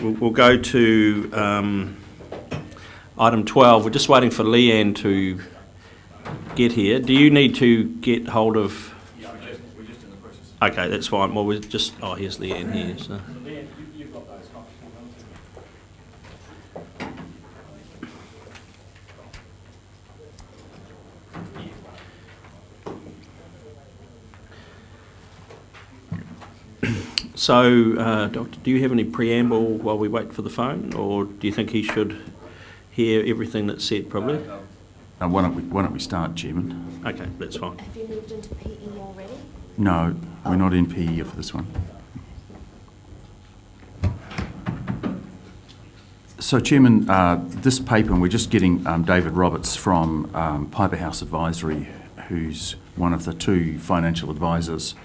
We'll go to item 12. We're just waiting for Leanne to get here. Do you need to get hold of... Yeah, we're just in the process. Okay, that's fine. Well, we're just... Oh, here's Leanne here. So. Leanne, you've got those copies. So, Doctor, do you have any preamble while we wait for the phone, or do you think he should hear everything that's said, probably? Why don't we start, Chairman? Okay, that's fine. Have you moved into PE already? No, we're not in PE for this one. So, Chairman, this paper, and we're just getting David Roberts from Piper House Advisory, who's one of the two financial advisors.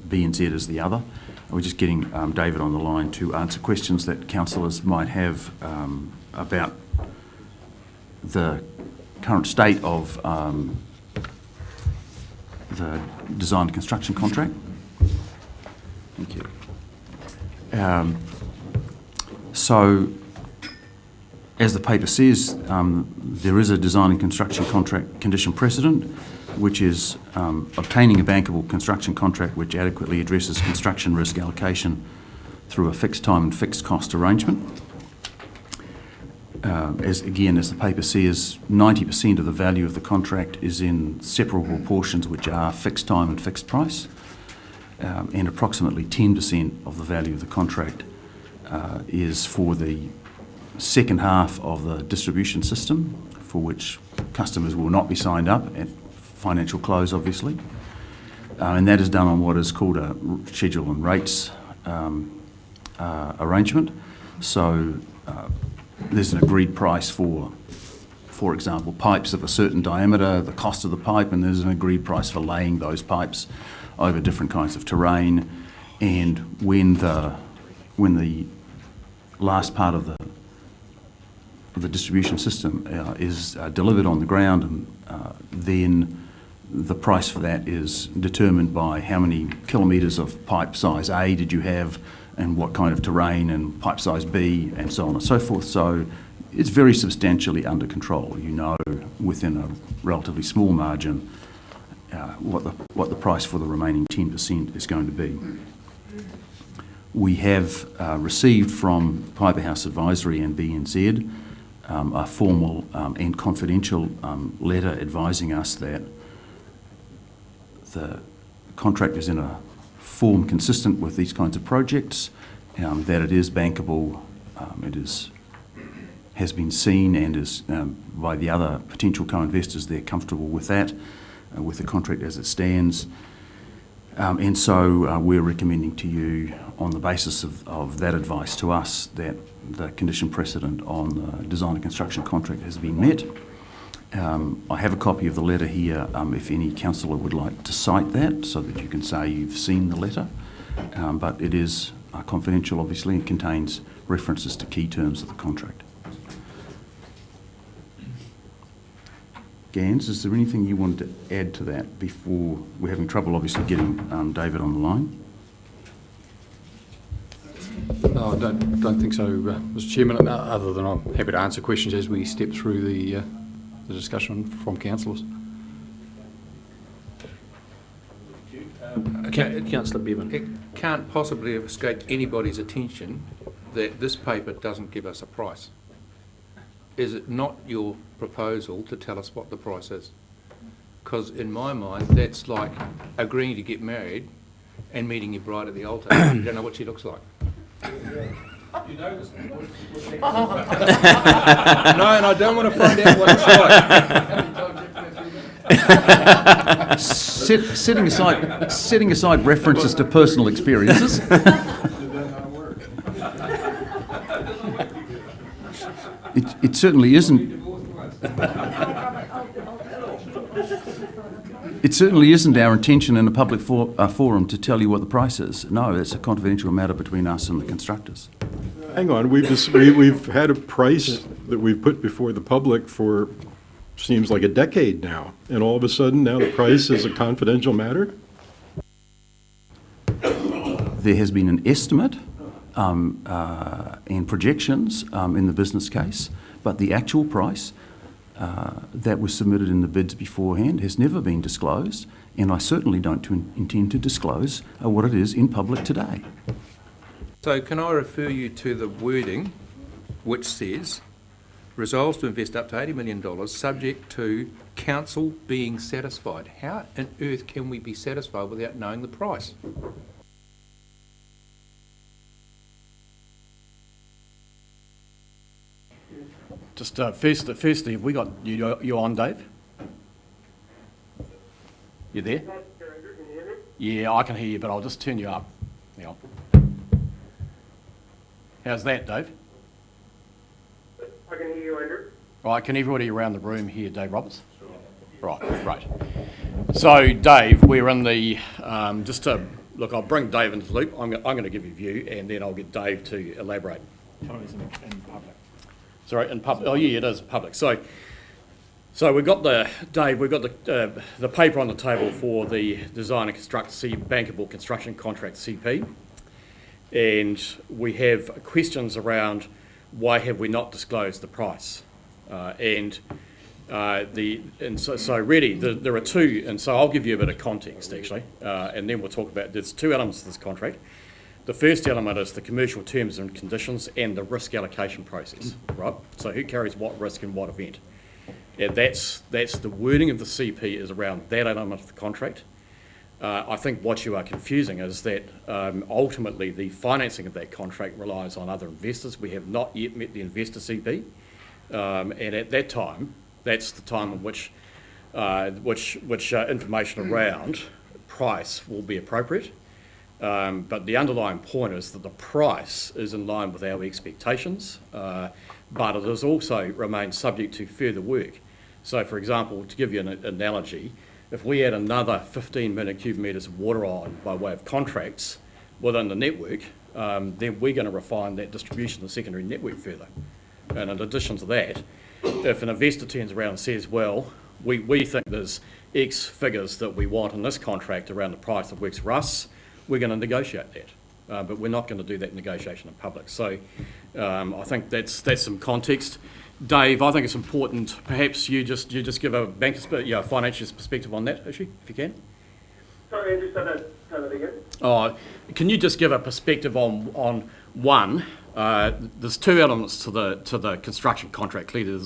BNZ is the other. We're just getting David on the line to answer questions that councillors might have about the current state of the design and construction contract. Thank you. So, as the paper says, there is a design and construction contract condition precedent, which is obtaining a bankable construction contract which adequately addresses construction risk allocation through a fixed time and fixed cost arrangement. As the paper says, 90% of the value of the contract is in separable portions which are fixed time and fixed price, and approximately 10% of the value of the contract is for the second half of the distribution system, for which customers will not be signed up at financial close, obviously, and that is done on what is called a schedule and rates arrangement. So there's an agreed price for example, pipes of a certain diameter, the cost of the pipe, and there's an agreed price for laying those pipes over different kinds of terrain. And when the last part of the distribution system is delivered on the ground, and then the price for that is determined by how many kilometres of pipe size A did you have, and what kind of terrain, and pipe size B, and so on and so forth. So it's very substantially under control. You know, within a relatively small margin, what the price for the remaining 10% is going to be. We have received from Piper House Advisory and BNZ a formal and confidential letter advising us that the contract is in a form consistent with these kinds of projects, that it is bankable, has been seen and is by the other potential co-investors. They're comfortable with that, with the contract as it stands. And so we're recommending to you, on the basis of that advice to us, that the condition precedent on the design and construction contract has been met. I have a copy of the letter here if any councillor would like to cite that, so that you can say you've seen the letter. But it is confidential, obviously, and contains references to key terms of the contract. Gans, is there anything you wanted to add to that before? We're having trouble, obviously, getting David on the line. No, I don't think so, Mr. Chairman, other than I'm happy to answer questions as we step through the discussion from councillors. Councillor Bevan. It can't possibly have escaped anybody's attention that this paper doesn't give us a price. Is it not your proposal to tell us what the price is? Because in my mind, that's like agreeing to get married and meeting your bride at the altar. You don't know what she looks like. You know this. No, and I don't want to find out what it's like. Setting aside references to personal experiences. It certainly isn't. It certainly isn't our intention in a public forum to tell you what the price is. No, it's a confidential matter between us and the constructors. Hang on, we've had a price that we've put before the public for seems like a decade now, and all of a sudden now the price is a confidential matter? There has been an estimate and projections in the business case, but the actual price that was submitted in the bids beforehand has never been disclosed, and I certainly don't intend to disclose what it is in public today. So can I refer you to the wording which says, resolves to invest up to $80 million subject to council being satisfied. How on earth can we be satisfied without knowing the price? Just firstly, have we got you on, Dave? You there? Yeah, I can hear you, but I'll just turn you up. Hang on. How's that, Dave? I can hear you, Andrew. Right, can everybody around the room hear Dave Roberts? Right, great. So, Dave, we're in the, look, I'll bring Dave into the loop. I'm going to give you a view, and then I'll get Dave to elaborate. In public. Sorry, in public. Oh, yeah, it is public. So we've got the paper on the table for the design and construct bankable construction contract CP, and we have questions around why have we not disclosed the price, so really there are two, and so I'll give you a bit of context actually, and then we'll talk about there's two elements to this contract. The first element is the commercial terms and conditions and the risk allocation process, right? So who carries what risk in what event? And that's the wording of the CP is around that element of the contract. I think what you are confusing is that ultimately the financing of that contract relies on other investors. We have not yet met the investor CP, and at that time, that's the time in which information around price will be appropriate. But the underlying point is that the price is in line with our expectations, but it is also remains subject to further work. So, for example, to give you an analogy, if we add another 15 million cubic metres of water on by way of contracts within the network, then we're going to refine that distribution of the secondary network further. And in addition to that, if an investor turns around and says, well, we think there's X figures that we want in this contract around the price that works for us, we're going to negotiate that. But we're not going to do that negotiation in public. So I think that's some context. Dave, I think it's important, perhaps you just give a financial perspective on that issue, if you can. Sorry, Andrew, say that again. Can you just give a perspective on one? There's two elements to the construction contract. Clearly,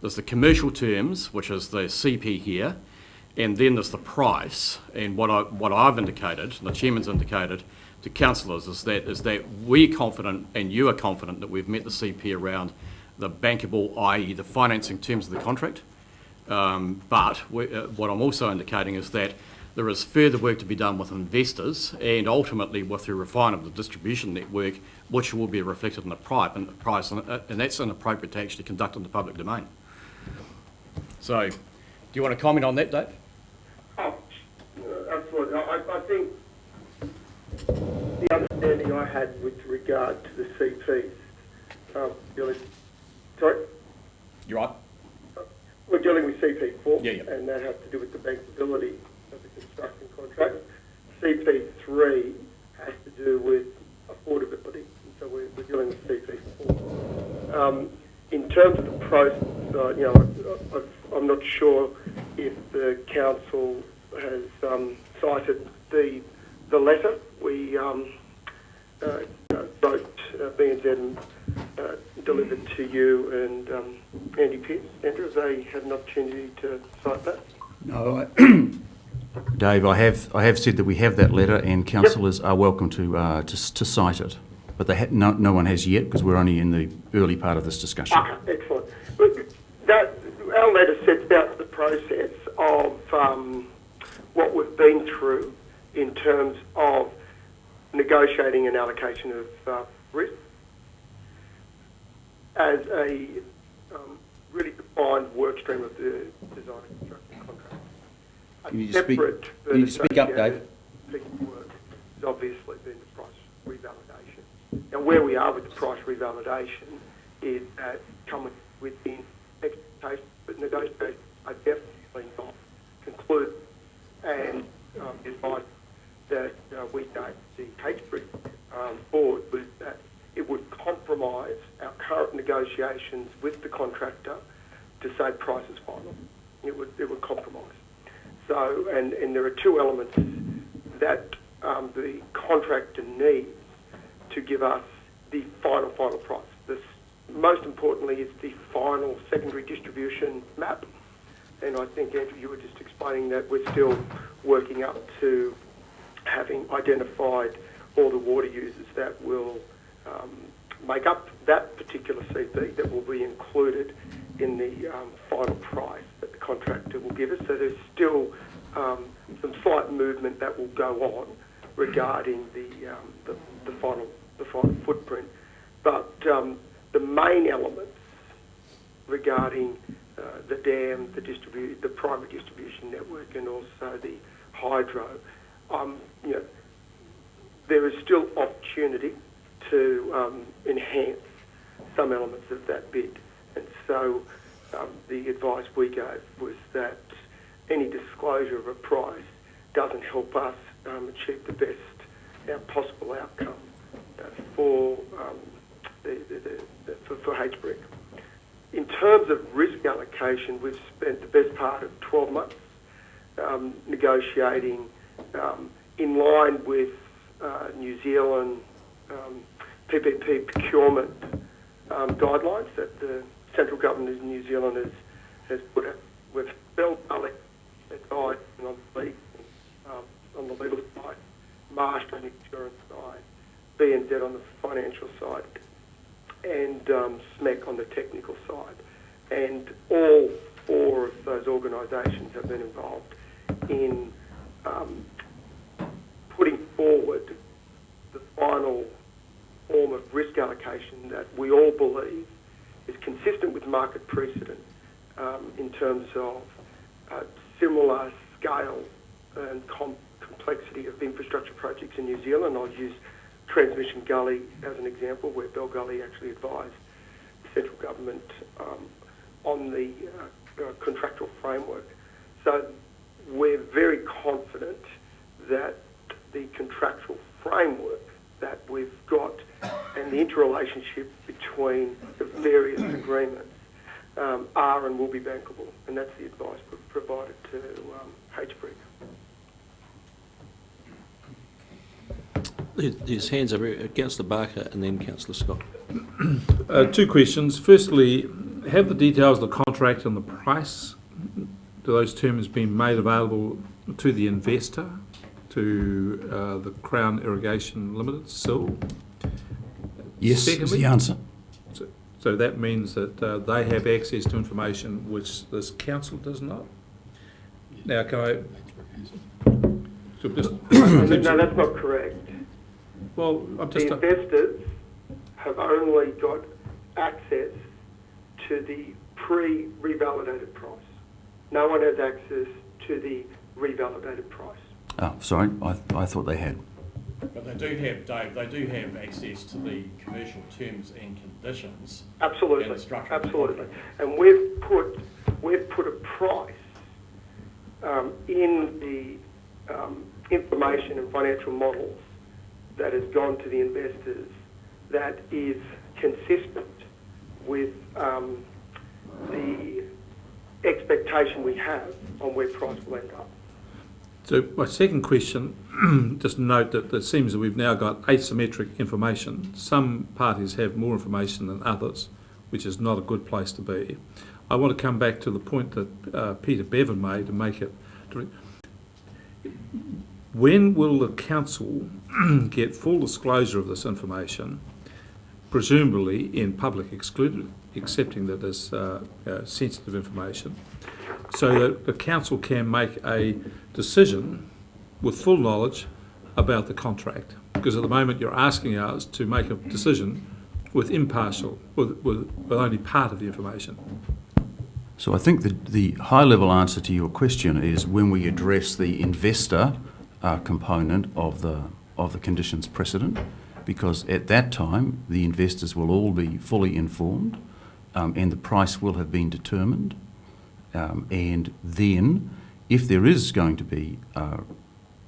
there's the commercial terms, which is the CP here, and then there's the price. And what I've indicated, and the chairman's indicated to councillors, is that we're confident, and you are confident, that we've met the CP around the bankable, i.e. the financing terms of the contract. But what I'm also indicating is that there is further work to be done with investors and ultimately with the refinement of the distribution network, which will be reflected in the price, and that's inappropriate to actually conduct in the public domain. So, do you want to comment on that, Dave? Oh, absolutely. I think the understanding I had with regard to the CPs, sorry? You're right. We're dealing with CP4, Yeah. and that has to do with the bankability of the construction contract. CP3 has to do with affordability, and so we're dealing with CP4. In terms of the process, I'm not sure if the council has cited the letter we wrote, B&Z delivered to you and Andy Pierce. Andrew, have they had an opportunity to cite that? No, Dave, I have said that we have that letter, and councillors are welcome to cite it, but no one has yet, because we're only in the early part of this discussion. Okay, excellent. Our letter sets out the process of what we've been through in terms of negotiating an allocation of risk as a really defined work stream of the design and construction contract. You need to speak up, Dave. Piece of work has obviously been the price revalidation. Now, where we are with the price revalidation is that coming within expectations, but negotiations are definitely not concluded, and advice that we gave the HBRC board was that it would compromise our current negotiations with the contractor to say price is final. It would compromise. So, and there are two elements that the contractor needs to give us the final price. Most importantly is the final secondary distribution map. And I think, Andrew, you were just explaining that we're still working up to having identified all the water users that will make up that particular CP that will be included in the final price that the contractor will give us. So there's still some slight movement that will go on regarding the final footprint. But the main elements regarding the dam, the primary distribution network, and also the hydro, there is still opportunity to enhance some elements of that bid. And so the advice we gave was that any disclosure of a price doesn't help us achieve the best possible outcome for HBRC. In terms of risk allocation, we've spent the best part of 12 months negotiating in line with New Zealand PPP procurement guidelines that the central government of New Zealand has put out. We've built advice on the legal side, Marsh on the insurance side, BNZ on the financial side, and SMEC on the technical side. And all four of those organisations have been involved in putting forward the final form of risk allocation that we all believe is consistent with market precedent in terms of similar scale and complexity of infrastructure projects in New Zealand. I'll use Transmission Gully as an example, where Bell Gully actually advised the central government on the contractual framework. So we're very confident that the contractual framework that we've got and the interrelationship between the various agreements are and will be bankable, and that's the advice we've provided to HBRC. His hands are Councillor Barker and then Councillor Scott. Two questions. Firstly, have the details of the contract and the price, do those terms been made available to the investor, to the Crown Irrigation Limited, SIL? Yes, is the answer. So that means that they have access to information which this council does not? Now, can I... So just, No, that's not correct. well, I'm just... The investors have only got access to the pre-revalidated price. No one has access to the revalidated price. Oh, sorry, I thought they had. But they do have, Dave, they do have access to the commercial terms and conditions. Absolutely, And the structure of the absolutely. contract. And we've put a price in the information and financial models that has gone to the investors that is consistent with the expectation we have on where price will end up. So my second question, just note that it seems that we've now got asymmetric information. Some parties have more information than others, which is not a good place to be. I want to come back to the point that Peter Bevan made and make it... When will the council get full disclosure of this information, presumably in public excluded, accepting that it's sensitive information, so that the council can make a decision with full knowledge about the contract? Because at the moment you're asking us to make a decision with only part of the information. So I think the high-level answer to your question is when we address the investor component of the conditions precedent, because at that time the investors will all be fully informed and the price will have been determined. And then, if there is going to be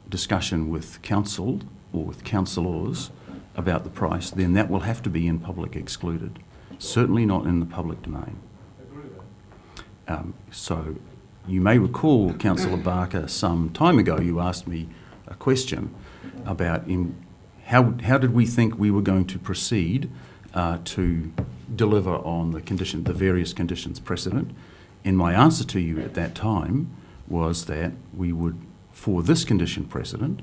discussion with council or with councillors, about the price, then that will have to be in public excluded, certainly not in the public domain. So you may recall, Councillor Barker, some time ago you asked me a question about how did we think we were going to proceed to deliver on the various conditions precedent. And my answer to you at that time was that we would, for this condition precedent,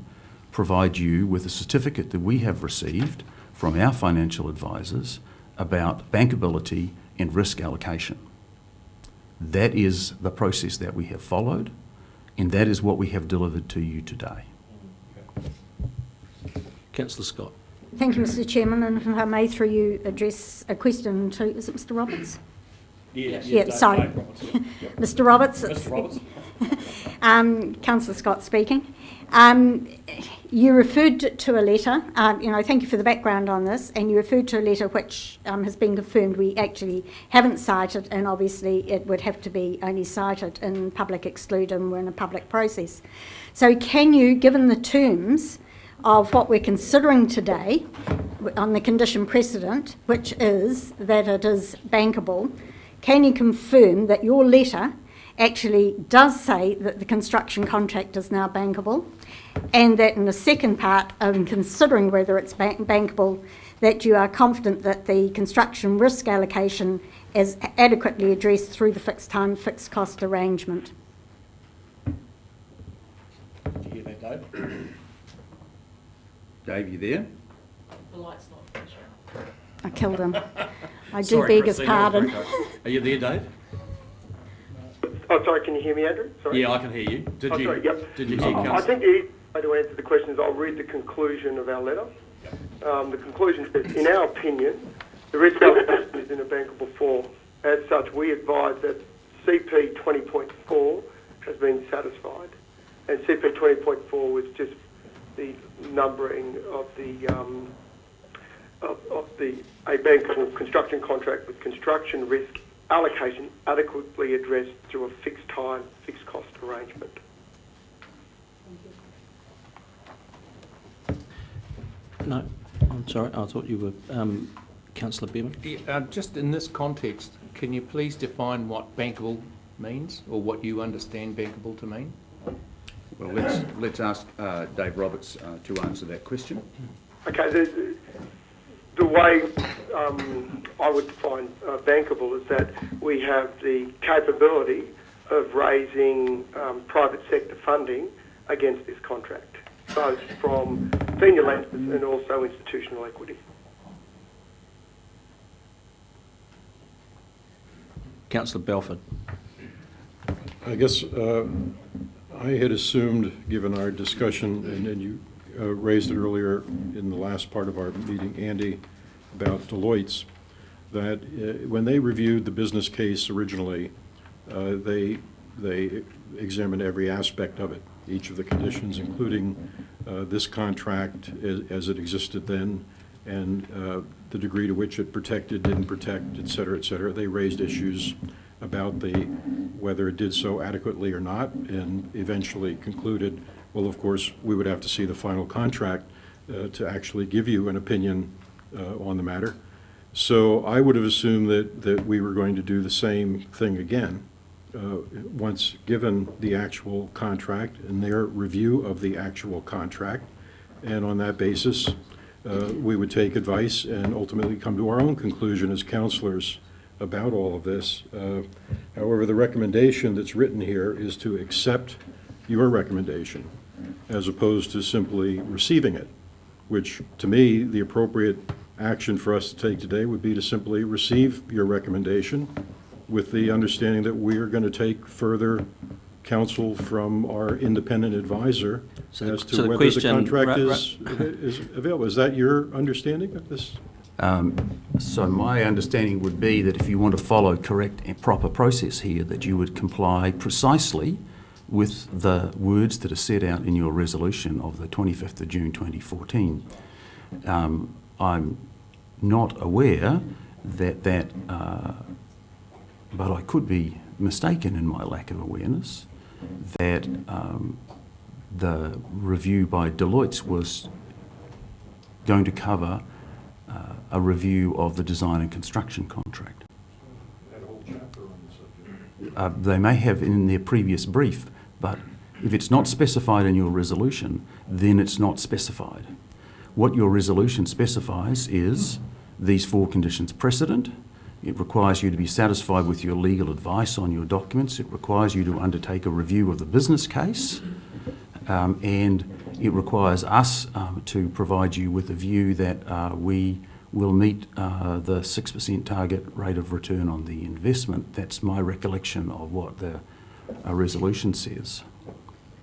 provide you with a certificate that we have received from our financial advisors about bankability and risk allocation. That is the process that we have followed, and that is what we have delivered to you today. Councillor Scott. Thank you, Mr Chairman, and if I may, through you, address a question to, is it Mr Roberts? Sorry. Dave Roberts, yeah. Yep. Mr Roberts. Mr. Roberts. Councillor Scott speaking. You referred to a letter, thank you for the background on this, and you referred to a letter which has been confirmed we actually haven't cited, and obviously it would have to be only cited in public exclude and we're in a public process. So can you, given the terms of what we're considering today on the condition precedent, which is that it is bankable, can you confirm that your letter actually does say that the construction contract is now bankable, and that in the second part, considering whether it's bankable, that you are confident that the construction risk allocation is adequately addressed through the fixed time, fixed cost arrangement? Did you hear that, Dave? Dave, you there? The light's not flashing. I killed him. I do beg his pardon. Are you there, Dave? Oh, sorry, can you hear me, Andrew? Sorry. Yeah, I can hear you. Did you hear I Councillor? think the easiest way to answer the question is I'll read the conclusion of our letter. The conclusion says, in our opinion, the risk allocation is in a bankable form. As such, we advise that CP 20.4 has been satisfied. And CP 20.4 was just the numbering of a bankable construction contract with construction risk allocation adequately addressed through a fixed time, fixed cost arrangement. No, I'm sorry, I thought you were Councillor Bevan. Just in this context, can you please define what bankable means, or what you understand bankable to mean? Well, let's ask Dave Roberts to answer that question. Okay, the way I would define bankable is that we have the capability of raising private sector funding against this contract, both from senior lenders and also institutional equity. Councillor Belford. I guess I had assumed, given our discussion, and you raised it earlier in the last part of our meeting, Andy, about Deloitte's, that when they reviewed the business case originally, they examined every aspect of it, each of the conditions, including this contract as it existed then, and the degree to which it protected, didn't protect, et cetera, et cetera. They raised issues about whether it did so adequately or not, and eventually concluded, well, of course, we would have to see the final contract to actually give you an opinion on the matter. So I would have assumed that we were going to do the same thing again once given the actual contract and their review of the actual contract, and on that basis we would take advice and ultimately come to our own conclusion as councillors about all of this. However, the recommendation that's written here is to accept your recommendation as opposed to simply receiving it, which to me the appropriate action for us to take today would be to simply receive your recommendation with the understanding that we are going to take further counsel from our independent advisor as to whether the contract is available. Is that your understanding of this? So my understanding would be that if you want to follow correct and proper process here, that you would comply precisely with the words that are set out in your resolution of the 25th of June 2014. I'm not aware that but I could be mistaken in my lack of awareness, that the review by Deloitte was going to cover a review of the design and construction contract. That whole chapter on the subject. They may have in their previous brief, but if it's not specified in your resolution, then it's not specified. What your resolution specifies is these 4 conditions precedent. It requires you to be satisfied with your legal advice on your documents. It requires you to undertake a review of the business case. And it requires us to provide you with a view that we will meet the 6% target rate of return on the investment. That's my recollection of what the resolution says.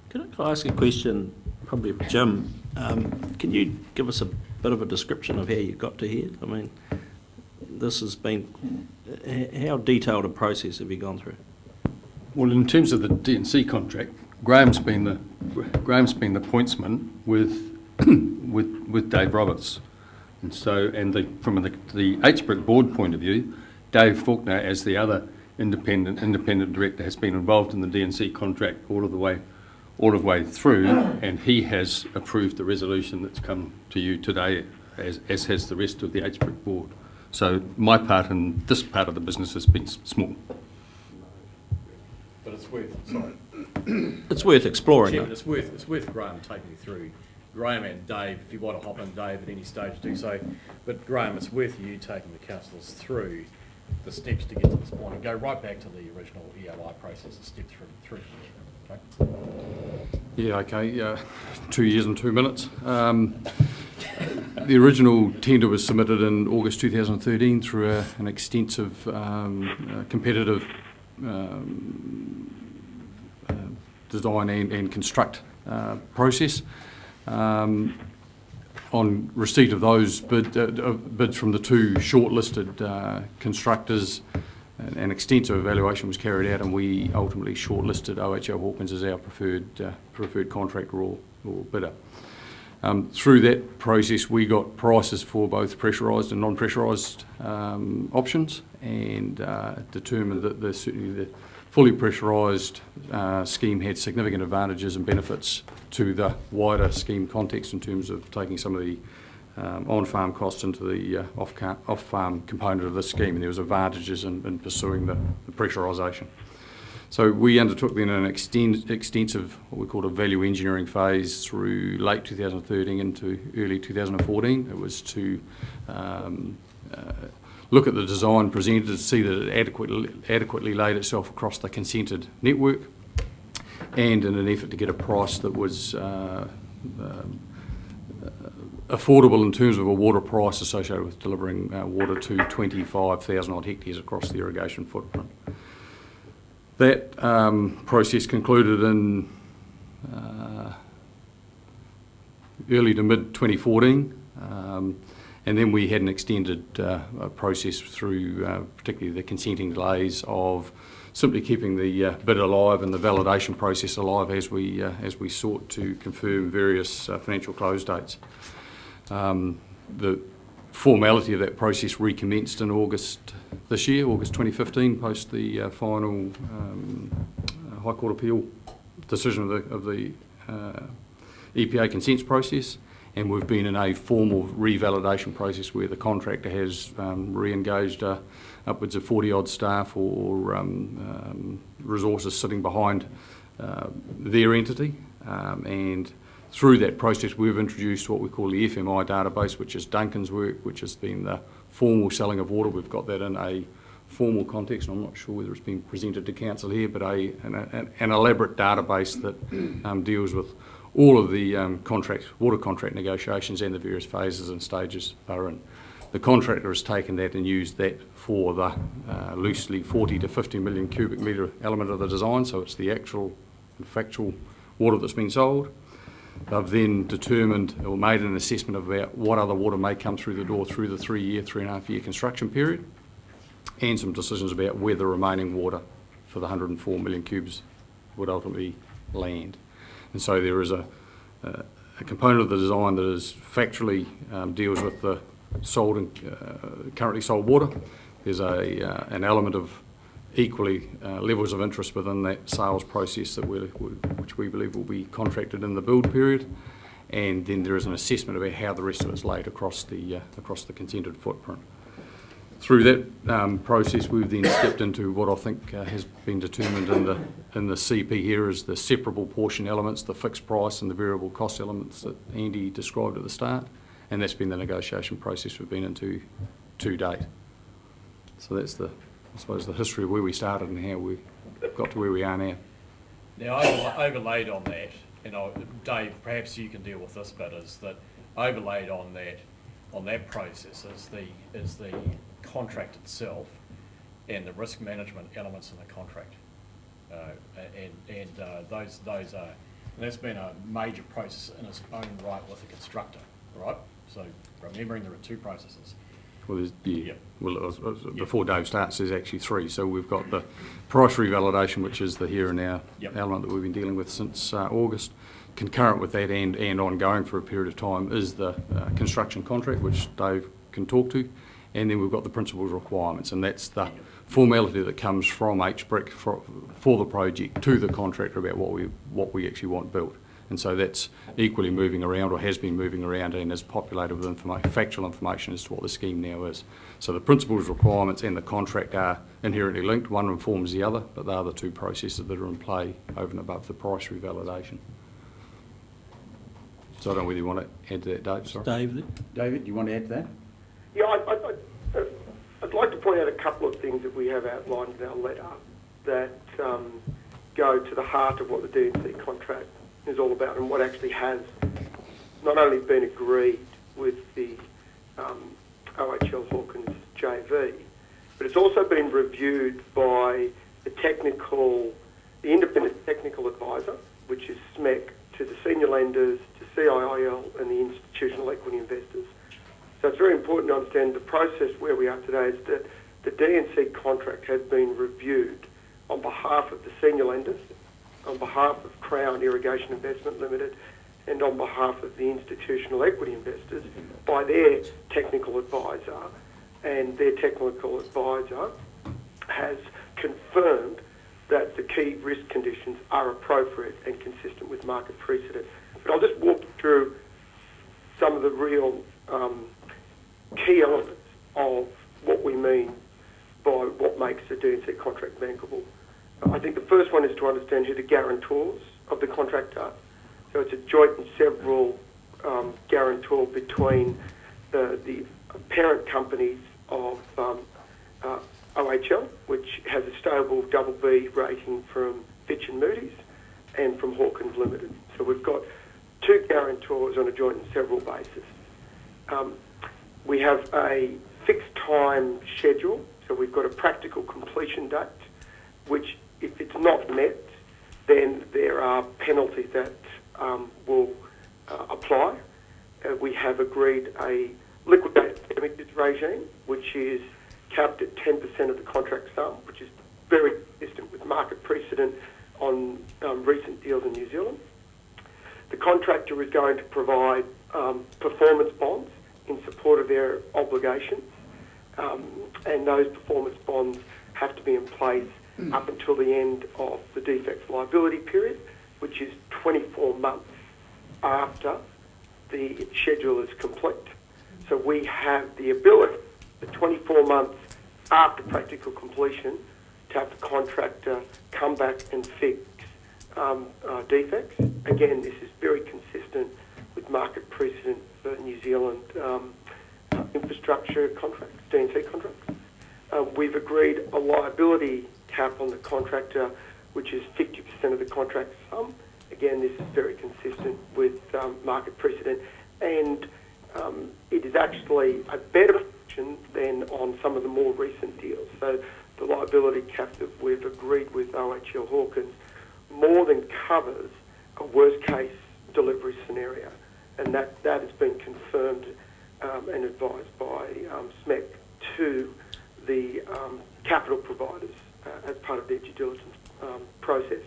Can I ask a question, probably of Jim? Can you give us a bit of a description of how you got to here? I mean, this has been, how detailed a process have you gone through? Well, in terms of the D&C contract, Graham's been the pointsman with Dave Roberts, and so from the HBRC board point of view, Dave Faulkner, as the other independent director, has been involved in the D&C contract all of the way through, and he has approved the resolution that's come to you today, as has the rest of the HBRC board. So my part in this part of the business has been small. But it's worth, It's worth exploring. Chairman, it's worth Graham taking you through. Graham and Dave, if you want to hop in, Dave, at any stage, do so. But Graham, it's worth you taking the councillors through the steps to get to this point and go right back to the original EOI process and step through. Okay? Yeah, okay. 2 years and 2 minutes. The original tender was submitted in August 2013 through an extensive competitive design and construct process. On receipt of those bids from the 2 shortlisted constructors, an extensive evaluation was carried out, and we ultimately shortlisted OHL Hawkins as our preferred contractor or bidder. Through that process, we got prices for both pressurised and non-pressurised options, and determined that certainly the fully pressurised scheme had significant advantages and benefits to the wider scheme context in terms of taking some of the on-farm costs into the off-farm component of the scheme, and there was advantages in pursuing the pressurisation. So we undertook then an extensive, what we called a value engineering phase through late 2013 into early 2014. It was to look at the design presented to see that it adequately laid itself across the consented network, and in an effort to get a price that was affordable in terms of a water price associated with delivering water to 25,000 odd hectares across the irrigation footprint. That process concluded in early to mid 2014, and then we had an extended process through particularly the consenting delays of simply keeping the bid alive and the validation process alive as we sought to confirm various financial close dates. The formality of that process recommenced in August this year, August 2015, post the final High Court appeal decision of the EPA consents process, and we've been in a formal revalidation process where the contractor has re-engaged upwards of 40 odd staff or resources sitting behind their entity, and through that process we've introduced what we call the FMI database, which is Duncan's work, which has been the formal selling of water. We've got that in a formal context, and I'm not sure whether it's been presented to council here, but an elaborate database that deals with all of the water contract negotiations and the various phases and stages they're in. The contractor has taken that and used that for the loosely 40 to 50 million cubic metre element of the design, so it's the actual and factual water that's been sold. They've then determined or made an assessment about what other water may come through the door through the 3.5 year construction period, and some decisions about where the remaining water for the 104 million cubes would ultimately land. And so there is a component of the design that is factually deals with the sold and currently sold water. There's an element of equally levels of interest within that sales process that which we believe will be contracted in the build period, and then there is an assessment about how the rest of it's laid across the consented footprint. Through that process, we've then stepped into what I think has been determined in the CP here as the separable portion elements, the fixed price and the variable cost elements that Andy described at the start, and that's been the negotiation process we've been into to date. So that's I suppose, the history of where we started and how we got to where we are now. Now, overlaid on that, Dave, perhaps you can deal with this bit, is that overlaid on that process is the contract itself and the risk management elements in the contract, that's been a major process in its own right with the constructor, right? So remembering there are two processes. Well, before Dave starts, there's actually three. So we've got the price revalidation, which is the here and now element that we've been dealing with since August. Concurrent with that and ongoing for a period of time is the construction contract, which Dave can talk to. And then we've got the principles requirements, and that's the formality that comes from HBRC for the project to the contractor about what we actually want built. And so that's equally moving around, or has been moving around, and is populated with factual information as to what the scheme now is. So the principles requirements and the contract are inherently linked. One informs the other, but they are the two processes that are in play over and above the price revalidation. So I don't know whether you want to add to that, Dave. Sorry. David, do you want to add to that? Yeah, I'd like to point out a couple of things that we have outlined in our letter that go to the heart of what the D&C contract is all about and what actually has not only been agreed with the OHL Hawkins JV, but it's also been reviewed by the independent technical advisor, which is SMEC, to the senior lenders, to CIIL and the institutional equity investors. So it's very important to understand the process where we are today is that the D&C contract has been reviewed on behalf of the senior lenders, on behalf of Crown Irrigation Investment Limited, and on behalf of the institutional equity investors by their technical advisor. And their technical advisor has confirmed that the key risk conditions are appropriate and consistent with market precedent. But I'll just walk through some of the real key elements of what we mean by what makes the D&C contract bankable. I think the first one is to understand who the guarantors of the contract are. So it's a joint and several guarantor between the parent companies of OHL, which has a stable BB rating from Fitch and Moody's, and from Hawkins Limited. So we've got two guarantors on a joint and several basis. We have a fixed time schedule, so we've got a practical completion date, which if it's not met, then there are penalties that will apply. We have agreed a liquidated damages regime, which is capped at 10% of the contract sum, which is very consistent with market precedent on recent deals in New Zealand. The contractor is going to provide performance bonds in support of their obligations, and those performance bonds have to be in place up until the end of the defects liability period, which is 24 months after the schedule is complete. So we have the ability, the 24 months after practical completion, to have the contractor come back and fix defects. Again, this is very consistent with market precedent for New Zealand infrastructure contracts, D&C contracts. We've agreed a liability cap on the contractor, which is 50% of the contract sum. Again, this is very consistent with market precedent, and it is actually a better option than on some of the more recent deals. So the liability cap that we've agreed with OHL Hawkins more than covers a worst-case delivery scenario, and that has been confirmed and advised by SMEC to the capital providers as part of their due diligence process.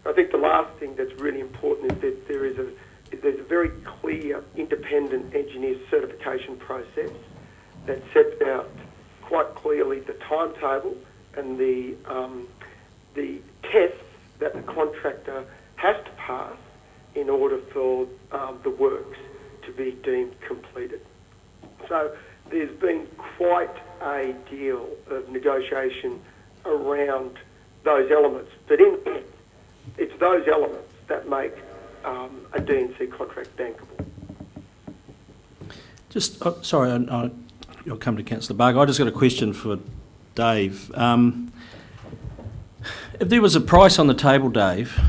I think the last thing that's really important is that there's a very clear independent engineer certification process that sets out quite clearly the timetable and the tests that the contractor has to pass in order for the works to be deemed completed. So there's been quite a deal of negotiation around those elements, but in fact, it's those elements that make a D&C contract bankable. Just, sorry, I'll come to Councillor Barker. I just got a question for Dave. If there was a price on the table, Dave,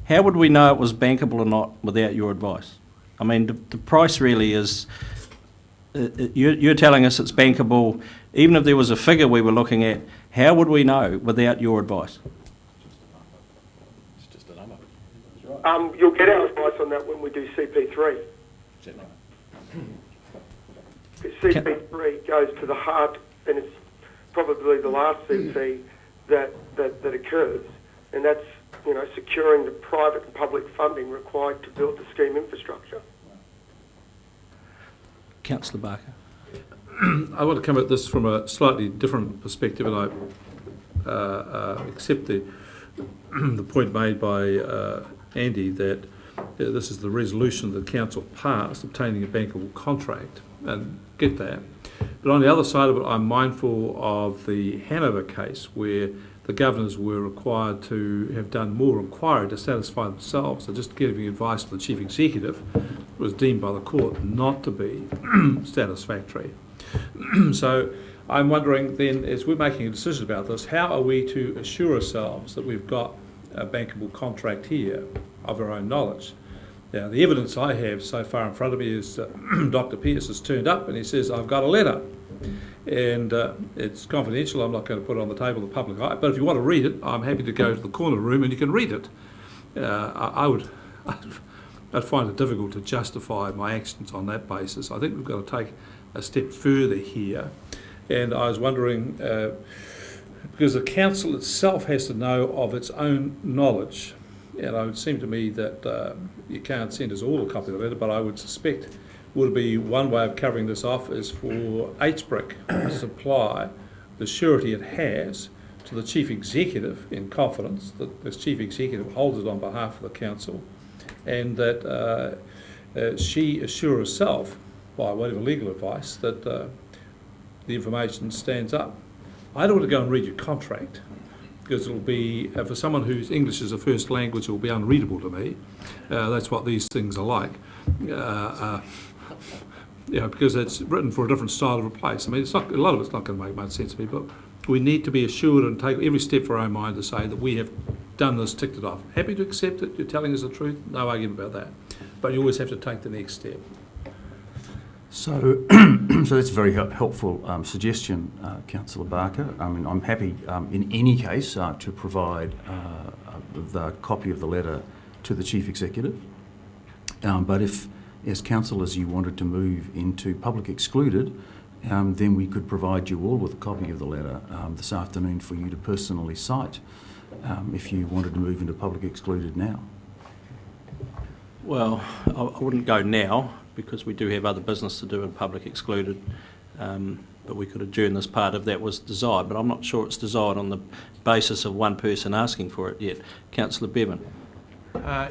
how would we know it was bankable or not without your advice? I mean, the price really is, you're telling us it's bankable. Even if there was a figure we were looking at, how would we know without your advice? It's just a number. You'll get our advice on that when we do CP3. Because CP3 goes to the heart, and it's probably the last CP that occurs, and that's, you know, securing the private and public funding required to build the scheme infrastructure. Councillor Barker. I want to come at this from a slightly different perspective, and I accept the point made by Andy that this is the resolution that council passed, obtaining a bankable contract, and get that. But on the other side of it, I'm mindful of the Hanover case where the governors were required to have done more inquiry to satisfy themselves. So just giving advice to the chief executive was deemed by the court not to be satisfactory. So I'm wondering then, as we're making a decision about this, how are we to assure ourselves that we've got a bankable contract here of our own knowledge? Now, the evidence I have so far in front of me is Dr. Pearce has turned up and he says, I've got a letter. And it's confidential, I'm not going to put it on the table of the public eye, but if you want to read it, I'm happy to go to the corner room and you can read it. I'd find it difficult to justify my actions on that basis. I think we've got to take a step further here. And I was wondering, because the council itself has to know of its own knowledge, and it would seem to me that you can't send us all a copy of the letter, but I would suspect would be one way of covering this off is for HBRC to supply the surety it has to the chief executive in confidence that this chief executive holds it on behalf of the council, and that she assure herself by whatever legal advice that the information stands up. I don't want to go and read your contract because it'll be, for someone whose English is a first language, it will be unreadable to me. That's what these things are like. Because it's written for a different style of a place. I mean, it's not, a lot of it's not going to make much sense to me, but we need to be assured and take every step for our own mind to say that we have done this, ticked it off. Happy to accept it, you're telling us the truth, no argument about that. But you always have to take the next step. So, so that's a very helpful suggestion, Councillor Barker. I mean, I'm happy in any case to provide the copy of the letter to the Chief Executive. But if, as councillors, you wanted to move into public excluded, then we could provide you all with a copy of the letter this afternoon for you to personally cite if you wanted to move into public excluded now. Well, I wouldn't go now because we do have other business to do in public excluded, but we could adjourn this part if that was desired, but I'm not sure it's desired on the basis of one person asking for it yet. Councillor Bevan.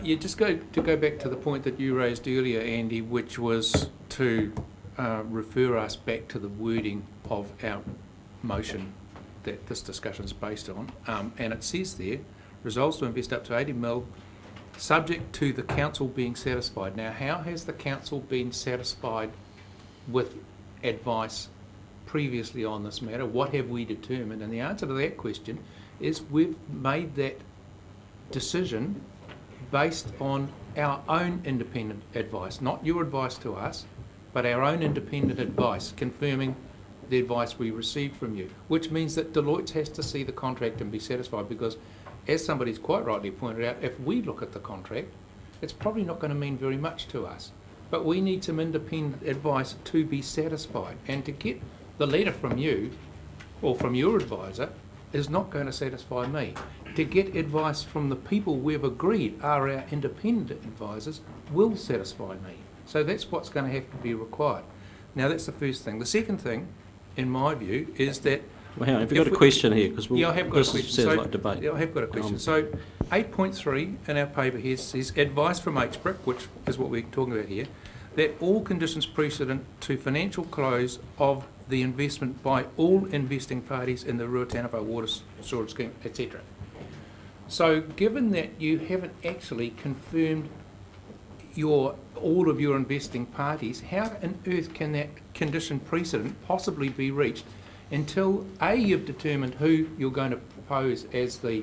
Just go back to the point that you raised earlier, Andy, which was to refer us back to the wording of our motion that this discussion is based on. And it says there, resolves to invest up to 80 mil, subject to the council being satisfied. Now, how has the council been satisfied with advice previously on this matter? What have we determined? And the answer to that question is we've made that decision based on our own independent advice, not your advice to us, but our own independent advice, confirming the advice we received from you, which means that Deloitte has to see the contract and be satisfied, because as somebody's quite rightly pointed out, if we look at the contract, it's probably not going to mean very much to us. But we need some independent advice to be satisfied, and to get the letter from you or from your advisor is not going to satisfy me. To get advice from the people we've agreed are our independent advisors will satisfy me. So that's what's going to have to be required. Now, that's the first thing. The second thing, in my view, is that... Well, hang on, have you got a question here? Because I have got a question. Sounds like debate. Yeah, I have got a question. So 8.3 in our paper here says advice from HBRC, which is what we're talking about here, that all conditions precedent to financial close of the investment by all investing parties in the Ruataniwha water storage scheme, etc. So given that you haven't actually confirmed all of your investing parties, how on earth can that condition precedent possibly be reached until A, you've determined who you're going to propose as the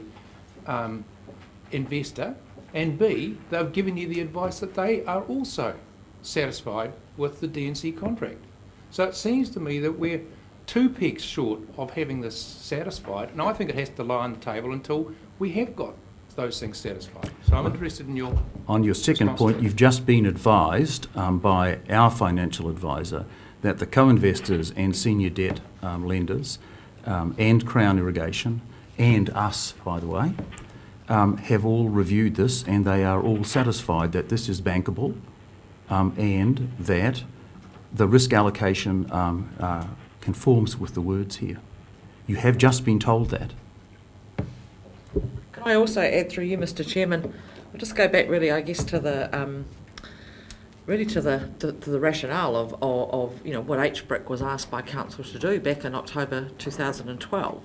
investor, and B, they've given you the advice that they are also satisfied with the D&C contract. So it seems to me that we're 2 pegs short of having this satisfied, and I think it has to lie on the table until we have got those things satisfied. So I'm interested in your... On your second point, you've just been advised by our financial advisor that the co-investors and senior debt lenders and Crown Irrigation and us, by the way, have all reviewed this, and they are all satisfied that this is bankable and that the risk allocation conforms with the words here. You have just been told that. Can I also add through you, Mr. Chairman? I'll just go back really, I guess, to the to the rationale of what HBRC was asked by council to do back in October 2012,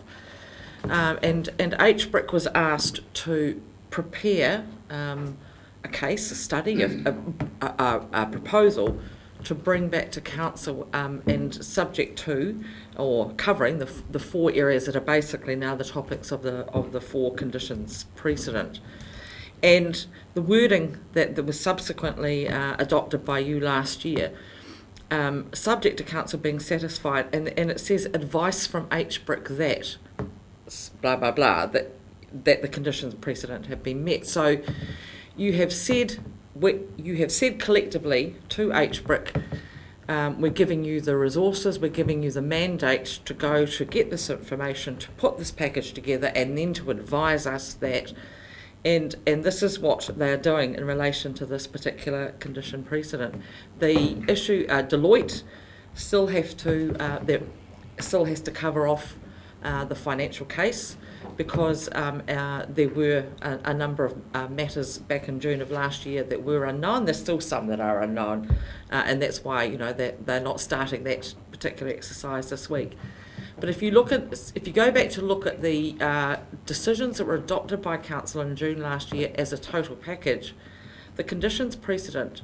and HBRC was asked to prepare a case, a study, a proposal to bring back to council and subject to or covering the 4 areas that are basically now the topics of the 4 conditions precedent. And the wording that was subsequently adopted by you last year, subject to council being satisfied, and it says advice from HBRC that blah blah blah that the conditions precedent have been met. So you have said collectively to HBRC, we're giving you the resources, we're giving you the mandate to go to get this information, to put this package together, and then to advise us that. And this is what they are doing in relation to this particular condition precedent. The issue, Deloitte still has to cover off the financial case, because there were a number of matters back in June of last year that were unknown. There's still some that are unknown, and that's why that they're not starting that particular exercise this week. But if you go back to look at the decisions that were adopted by council in June last year as a total package, the conditions precedent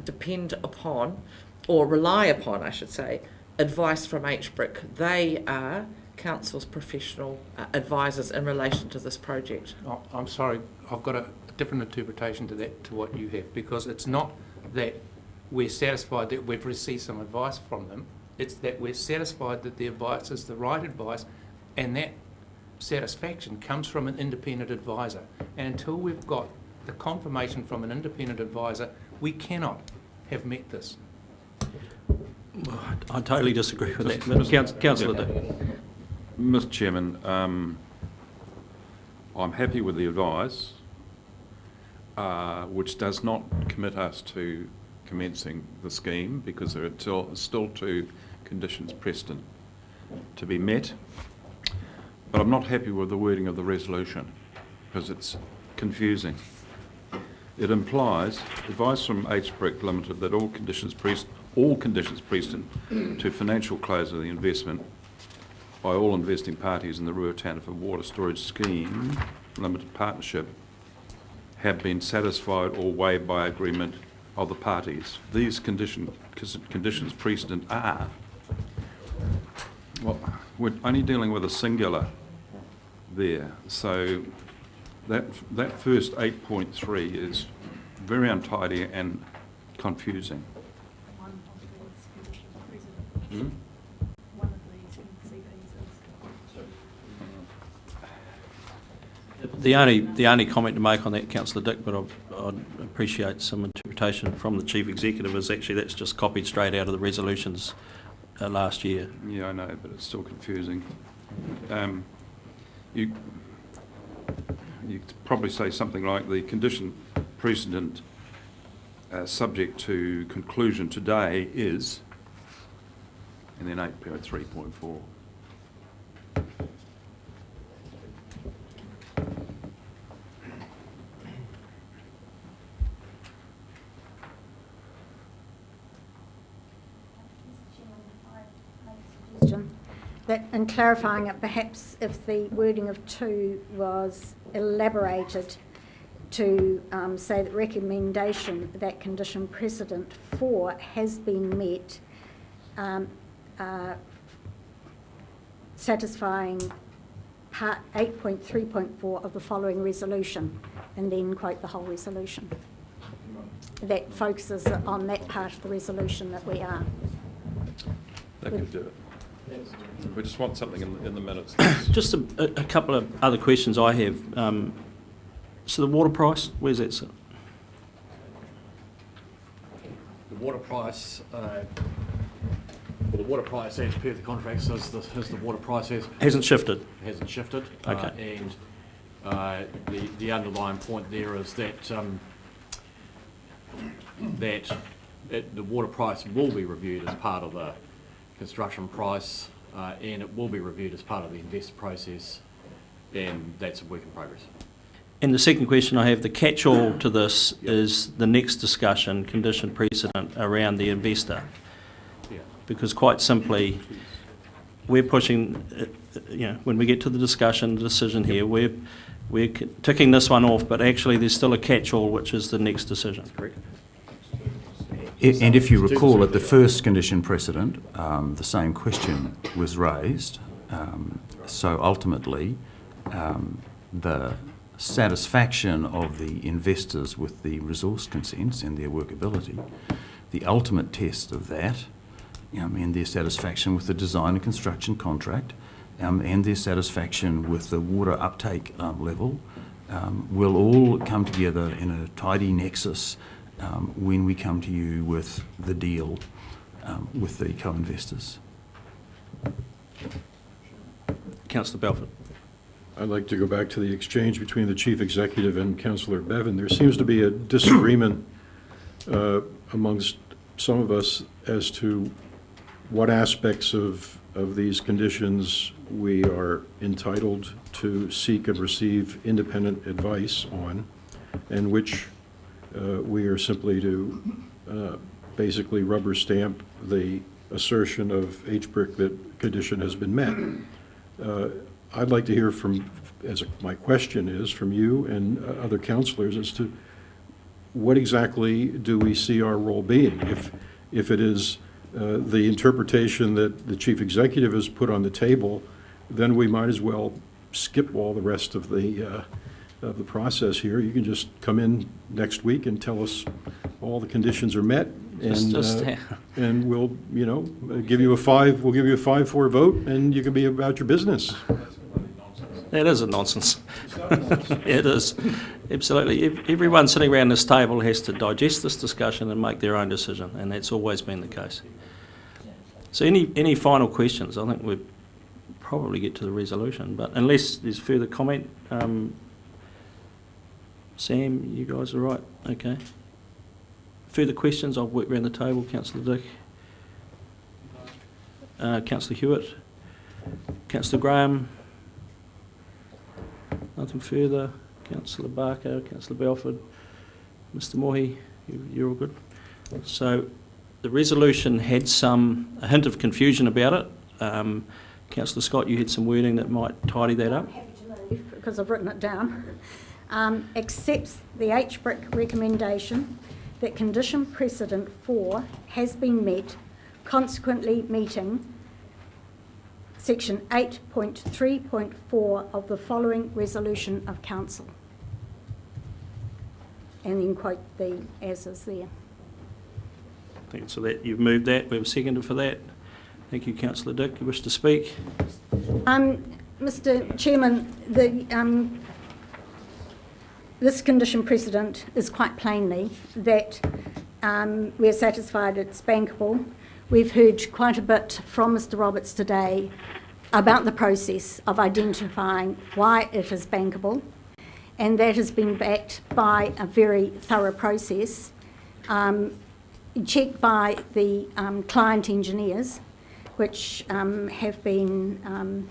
depend upon, or rely upon, I should say, advice from HBRC. They are council's professional advisors in relation to this project. Oh, I'm sorry, I've got a different interpretation to what you have, because it's not that we're satisfied that we've received some advice from them. It's that we're satisfied that the advice is the right advice, and that satisfaction comes from an independent advisor. And until we've got the confirmation from an independent advisor, we cannot have met this. Well, I totally disagree with that. Councillor Dick. Mr. Chairman, I'm happy with the advice, which does not commit us to commencing the scheme, because there are still 2 conditions precedent to be met. But I'm not happy with the wording of the resolution, because it's confusing. It implies advice from HBRC Limited that all conditions precedent to financial close of the investment by all investing parties in the Ruataniwha Water Storage Scheme Limited Partnership have been satisfied or waived by agreement of the parties. These conditions precedent are, well, we're only dealing with a singular there, so that first 8.3 is very untidy and confusing. The only comment to make on that, Councillor Dick, but I'd appreciate some interpretation from the Chief Executive, is actually that's just copied straight out of the resolutions last year. Yeah, I know, but it's still confusing. You could probably say something like the condition precedent subject to conclusion today is, and then 8.3.4. that in clarifying it, perhaps if the wording of 2 was elaborated to say that recommendation that condition precedent 4 has been met, satisfying part 8.3.4 of the following resolution, and then quote the whole resolution. That focuses on that part of the resolution that we are. That could do it. We just want something in the minutes. Just a couple of other questions I have. So the water price, where's that sit? The water price, the water price as per the contracts is the water price as Hasn't shifted? hasn't shifted. Okay. And the underlying point there is that the water price will be reviewed as part of the construction price, and it will be reviewed as part of the investor process, and that's a work in progress. And the second question I have, the catch-all to this is the next discussion, condition precedent, around the investor. Yeah. Because quite simply, we're pushing, when we get to the discussion, the decision here, we're ticking this one off, but actually there's still a catch-all, which is the next decision. Correct. And if you recall, at the first condition precedent, the same question was raised. So ultimately, the satisfaction of the investors with the resource consents and their workability, the ultimate test of that, and their satisfaction with the design and construction contract, and their satisfaction with the water uptake level, will all come together in a tidy nexus when we come to you with the deal with the co-investors. Councillor Belford. I'd like to go back to the exchange between the Chief Executive and Councillor Bevan. There seems to be a disagreement amongst some of us as to what aspects of these conditions we are entitled to seek and receive independent advice on, and which we are simply to basically rubber stamp the assertion of HBRC that condition has been met. I'd like to hear my question is, from you and other councillors as to what exactly do we see our role being? If it is the interpretation that the Chief Executive has put on the table, then we might as well skip all the rest of the process here. You can just come in next week and tell us all the conditions are met, and we'll give you a 5-4 vote, and you can be about your business. That is a nonsense. It is, absolutely. Everyone sitting around this table has to digest this discussion and make their own decision, and that's always been the case. So any final questions? I think we'll probably get to the resolution, but unless there's further comment, Sam, you guys are right? Okay. Further questions? I'll work around the table. Councillor Dick. Councillor Hewitt. Councillor Graham. Nothing further. Councillor Barker, Councillor Belford, Mr Mohi, you're all good. So the resolution had a hint of confusion about it. Councillor Scott, you had some wording that might tidy that up. I'm happy to move, because I've written it down. Accepts the HBRC recommendation that condition precedent 4 has been met, consequently meeting Section 8.3.4 of the following resolution of council. And then quote the as is there. Thanks. So that you've moved that. We have a seconder for that. Thank you, Councillor Dick. You wish to speak? Mr Chairman, this condition precedent is quite plainly that we're satisfied it's bankable. We've heard quite a bit from Mr Roberts today about the process of identifying why it is bankable, and that has been backed by a very thorough process, checked by the client engineers, which have been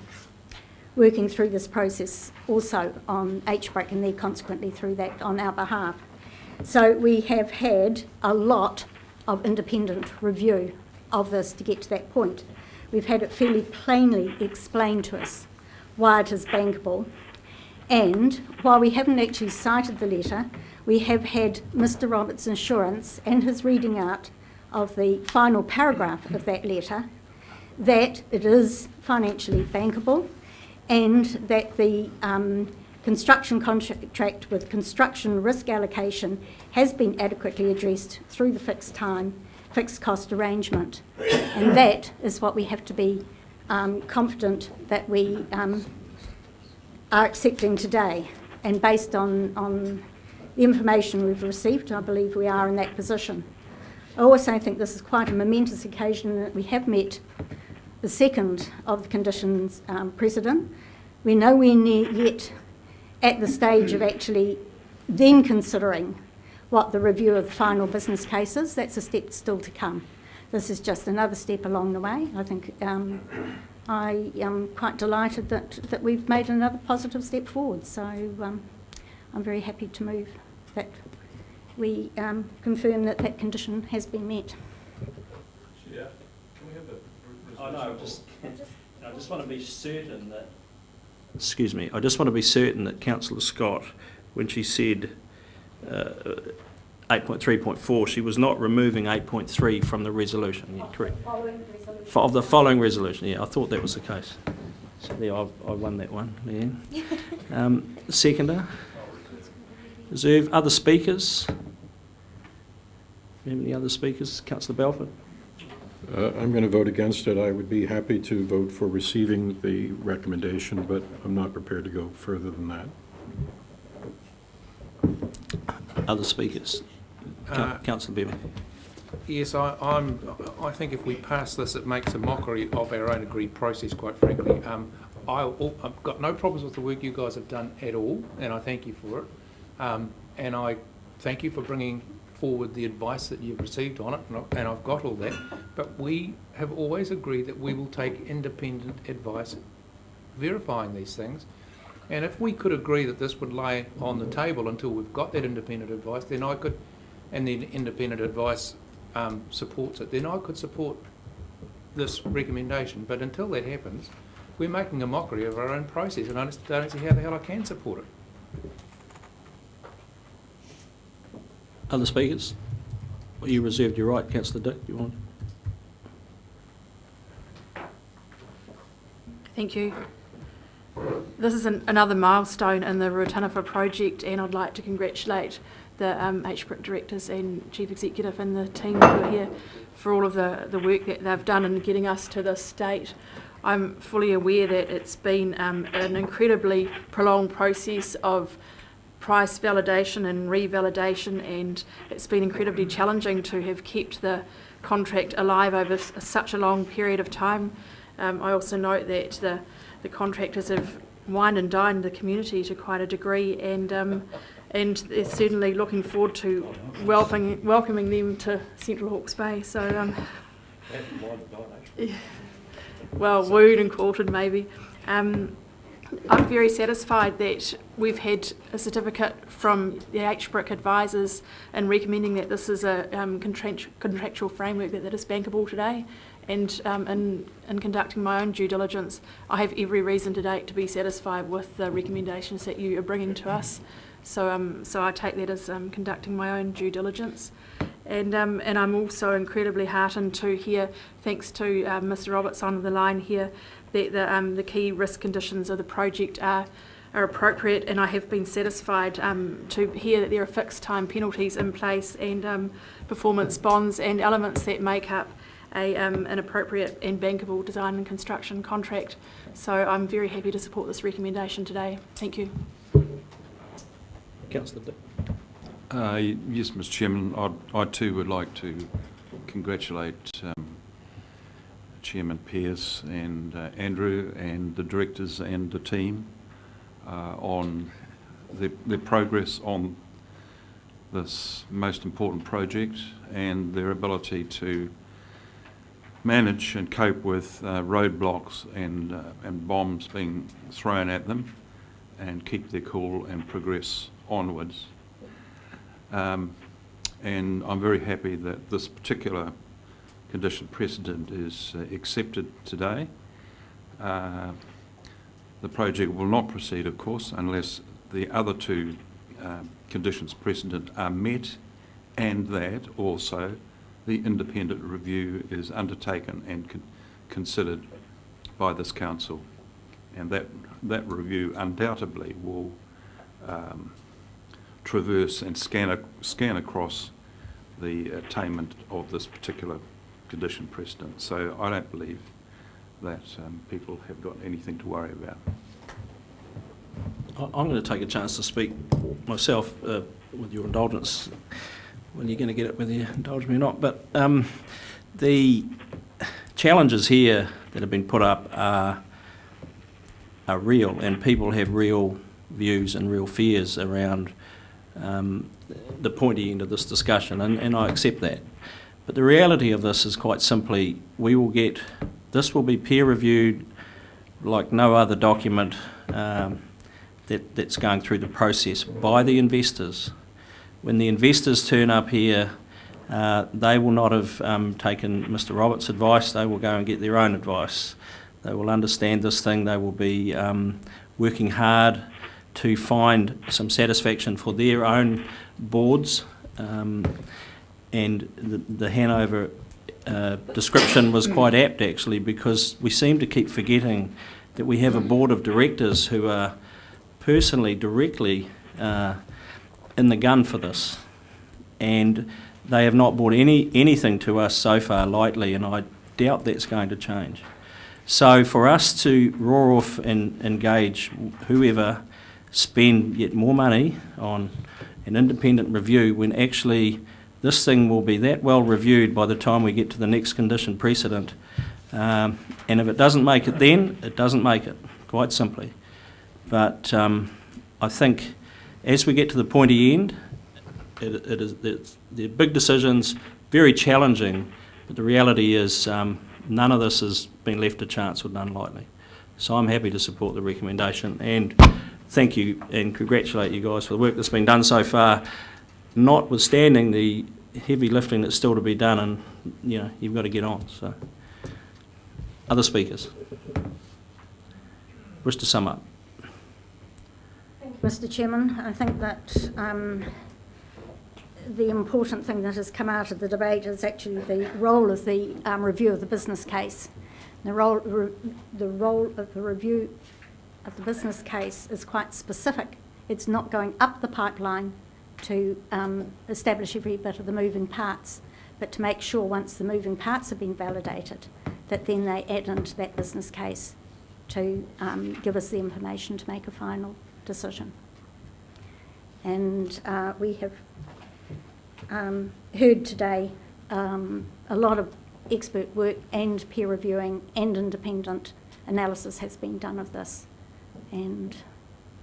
working through this process also on HBRC, and they're consequently through that on our behalf. So we have had a lot of independent review of this to get to that point. we've had it fairly plainly explained to us why it is bankable. And while we haven't actually cited the letter, we have had Mr. Roberts' assurance and his reading out of the final paragraph of that letter that it is financially bankable and that the construction contract with construction risk allocation has been adequately addressed through the fixed cost arrangement. And that is what we have to be confident that we are accepting today. And based on the information we've received, I believe we are in that position. I also think this is quite a momentous occasion that we have met the second of the conditions precedent. We're nowhere near yet at the stage of actually then considering what the review of the final business case is. That's a step still to come. This is just another step along the way. I think I am quite delighted that we've made another positive step forward. So I'm very happy to move that we confirm that that condition has been met. Yeah. Can we have I just want to be certain that. Excuse me. I just want to be certain that Councillor Scott, when she said 8.3.4, she was not removing 8.3 from the resolution. Yeah, correct. Of the following resolution. Yeah, I thought that was the case. So there, I won that one. Yeah. Seconder. Reserve. Other speakers. Do you have any other speakers? Councillor Belford. I'm going to vote against it. I would be happy to vote for receiving the recommendation, but I'm not prepared to go further than that. Other speakers? Councillor Bevan. Yes, I think if we pass this, it makes a mockery of our own agreed process, quite frankly. I've got no problems with the work you guys have done at all, and I thank you for it. And I thank you for bringing forward the advice that you've received on it, and I've got all that. But we have always agreed that we will take independent advice verifying these things. And if we could agree that this would lay on the table until we've got that independent advice, then I could, and the independent advice supports it, then I could support this recommendation. But until that happens, we're making a mockery of our own process, and I just don't see how the hell I can support it. Other speakers? Well, you reserved your right, Councillor Dick. You want? Thank you. This is another milestone in the Ruataniwha project, and I'd like to congratulate the HBRC directors and chief executive and the team who are here for all of the work that they've done in getting us to this state. I'm fully aware that it's been an incredibly prolonged process of price validation and revalidation, and it's been incredibly challenging to have kept the contract alive over such a long period of time. I also note that the contractors have wined and dined the community to quite a degree, and they're certainly looking forward to welcoming them to Central Hawke's Bay. So, well, wooed and courted maybe. I'm very satisfied that we've had a certificate from the HBRC advisors in recommending that this is a contractual framework that is bankable today. And in conducting my own due diligence, I have every reason to date to be satisfied with the recommendations that you are bringing to us. So I take that as conducting my own due diligence. And I'm also incredibly heartened to hear, thanks to Mr. Roberts on the line here, that the key risk conditions of the project are appropriate, and I have been satisfied to hear that there are fixed time penalties in place and performance bonds and elements that make up an appropriate and bankable design and construction contract. So I'm very happy to support this recommendation today. Thank you. Councillor Dick. Yes, Mr. Chairman, I too would like to congratulate Chairman Pearce and Andrew and the directors and the team on their progress on this most important project and their ability to manage and cope with roadblocks and bombs being thrown at them and keep their cool and progress onwards. And I'm very happy that this particular condition precedent is accepted today, the project will not proceed, of course, unless the other two conditions precedent are met, and that also the independent review is undertaken and considered by this council. And that review undoubtedly will traverse and scan across the attainment of this particular condition precedent. So I don't believe that people have got anything to worry about. I'm going to take a chance to speak myself, with your indulgence. When you're going to get it, whether you indulge me or not. But the challenges here that have been put up are real, and people have real views and real fears around the pointy end of this discussion, and I accept that. But the reality of this is quite simply, this will be peer reviewed like no other document that's going through the process by the investors. When the investors turn up here, they will not have taken Mr. Roberts' advice, they will go and get their own advice. They will understand this thing, they will be working hard to find some satisfaction for their own boards. And the Hanover description was quite apt actually, because we seem to keep forgetting that we have a board of directors who are personally, directly in the gun for this, and they have not brought anything to us so far lightly, and I doubt that's going to change. So for us to roar off and engage whoever, spend yet more money on an independent review when actually this thing will be that well reviewed by the time we get to the next condition precedent, and if it doesn't make it then, it doesn't make it, quite simply. But I think as we get to the pointy end, they're big decisions, very challenging, but the reality is none of this has been left to chance or done lightly. So I'm happy to support the recommendation, and thank you and congratulate you guys for the work that's been done so far, notwithstanding the heavy lifting that's still to be done, and you've got to get on. So, other speakers wish to sum up. Mr. Chairman, I think that the important thing that has come out of the debate is actually the role of the review of the business case. The role of the review of the business case is quite specific. It's not going up the pipeline to establish every bit of the moving parts, but to make sure once the moving parts have been validated, that then they add into that business case to give us the information to make a final decision. And we have heard today a lot of expert work and peer reviewing and independent analysis has been done of this, and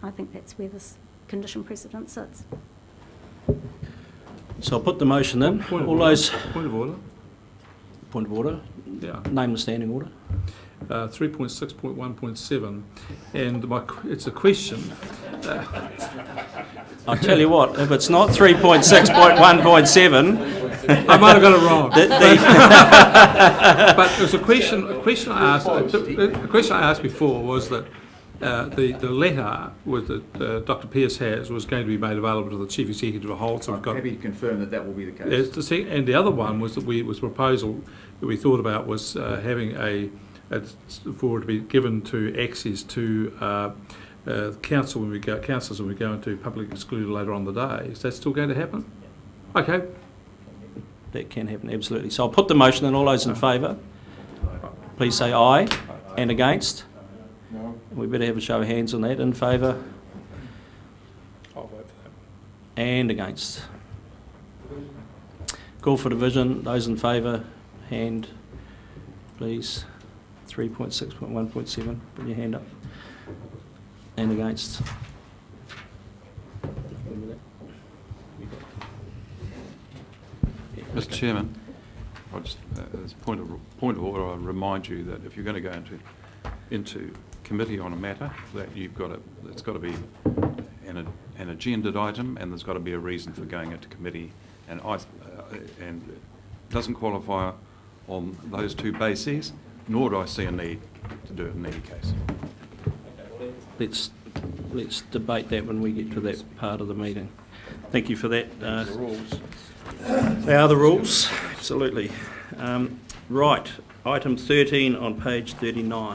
I think that's where this condition precedent sits. So I'll put the motion in. Point of order. Point of order. Yeah. Name the standing order. 3.6.1.7, and it's a question. I'll tell you what, if it's not 3.6.1.7... I might have got it wrong. But there's a question I asked before was that the letter that Dr. Pearce has was going to be made available to the Chief Executive of Holt. So I'm happy to confirm that will be the case. And the other one was that proposal that we thought about was having for it to be given to access to council councillors when we go into public excluder later on the day. Is that still going to happen? Okay. That can happen, absolutely. So I'll put the motion in. All those in favour, please say aye. And against? No. We better have a show of hands on that. In favour? I'll vote for that. And against? Call for division. Those in favour, hand, please. 3.6.1.7, put your hand up. And against? Mr. Chairman, as a point of order, I remind you that if you're going to go into committee on a matter, that it's got to be an agendaed item, and there's got to be a reason for going into committee, and it doesn't qualify on those two bases, nor do I see a need to do it in any case. Let's debate that when we get to that part of the meeting. Thank you for that. The rules. They are the rules, absolutely. Right, item 13 on page 39.